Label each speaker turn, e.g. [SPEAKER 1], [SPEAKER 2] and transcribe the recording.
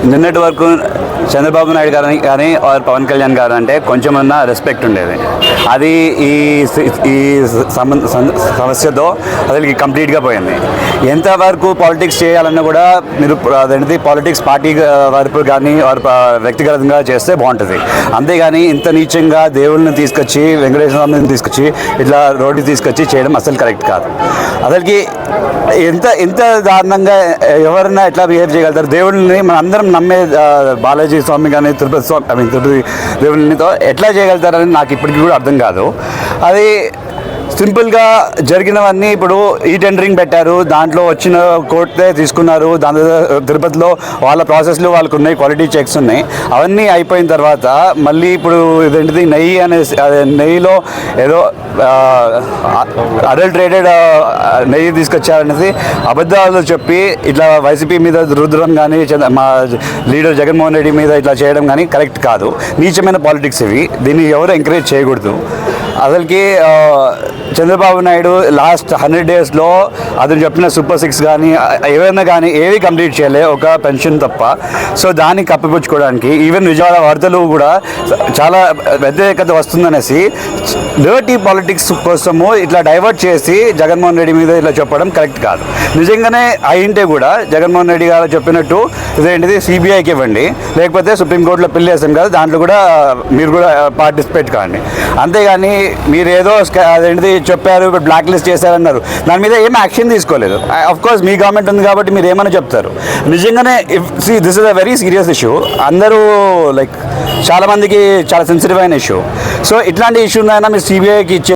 [SPEAKER 1] నిన్నటి వరకు చంద్రబాబు నాయుడు గారు కానీ పవన్ కళ్యాణ్ గారు అంటే కొంచెమన్నా రెస్పెక్ట్ ఉండేది. అది ఈ సమస్యతో అసలు కంప్లీట్గా పోయింది. ఎంతవరకు పాలిటిక్స్ చేయాలన్నా కూడా మీరు అదేంటిది పాలిటిక్స్ పార్టీ వరకు కానీ వారు వ్యక్తిగతంగా చేస్తే బాగుంటుంది. అంతేగాని ఇంత నీచంగా దేవుళ్ళని తీసుకొచ్చి వెంకటేశ్వర స్వామిని తీసుకొచ్చి ఇట్లా రోడ్డు తీసుకొచ్చి చేయడం అసలు కరెక్ట్ కాదు. అసలుకి ఎంత దారుణంగా ఎవరైనా ఎట్లా బిహేవ్ చేయగలుగుతారు? దేవుళ్ళని మన అందరం నమ్మే బాలాజీ స్వామి కానీ తిరుపతి స్వామి తిరుపతి దేవుళ్ళనితో ఎట్లా చేయగలుగుతారని నాకు ఇప్పటికీ కూడా అర్థం కాదు. అది సింపుల్గా జరిగినవన్నీ ఇప్పుడు ఈ టెండరింగ్ పెట్టారు, దాంట్లో వచ్చిన కోర్టే తీసుకున్నారు. దాని తిరుపతిలో వాళ్ళ ప్రాసెస్లు వాళ్ళకు ఉన్నాయి, క్వాలిటీ చెక్స్ ఉన్నాయి. అవన్నీ అయిపోయిన తర్వాత మళ్ళీ ఇప్పుడు ఇదేంటిది నెయ్యిలో ఏదో అడల్ట్రేటెడ్ నెయ్యి తీసుకొచ్చారనేది అబద్ధాలు చెప్పి ఇట్లా వైసీపీ మీద రుద్రం కానీ మా లీడర్ జగన్మోహన్ రెడ్డి మీద ఇట్లా చేయడం కానీ కరెక్ట్ కాదు. నీచమైన పాలిటిక్స్ ఇవి. దీన్ని ఎవరు ఎంకరేజ్ చేయకూడదు. అసలుకి చంద్రబాబు నాయుడు లాస్ట్ 100 daysలో అతను చెప్పిన సూపర్ 6 కానీ ఏవైనా కానీ ఏవి కంప్లీట్ చేయలే, ఒక పెన్షన్ తప్ప. సో దాన్ని కప్పిపుచ్చుకోవడానికి ఈవెన్ విజయవాడ వార్తలు కూడా చాలా వ్యతిరేకత వస్తుందనేసి డర్టీ పాలిటిక్స్ కోసము ఇట్లా డైవర్ట్ చేసి జగన్మోహన్ రెడ్డి మీద ఇట్లా చెప్పడం కరెక్ట్ కాదు. నిజంగానే అయింటే కూడా జగన్మోహన్ రెడ్డి గారు చెప్పినట్టు ఇదేంటిది సిబిఐకి ఇవ్వండి, లేకపోతే సుప్రీంకోర్టులో పిల్ వేసాం కదా దాంట్లో కూడా మీరు కూడా పార్టిసిపేట్ కాండి. అంతేగాని మీరు ఏదో అదేంటిది చెప్పారు, బ్లాక్ లిస్ట్ చేశారన్నారు, దాని మీద ఏం యాక్షన్ తీసుకోలేదు. అఫ్కోర్స్ మీ గవర్నమెంట్ ఉంది కాబట్టి మీరు ఏమైనా చెప్తారు. నిజంగానే this is a very serious issue. అందరూ చాలామందికి చాలా సెన్సిటివ్ అయిన ఇష్యూ. సో ఇట్లాంటి ఇష్యూనైనా మీరు సిబిఐకి ఇచ్చే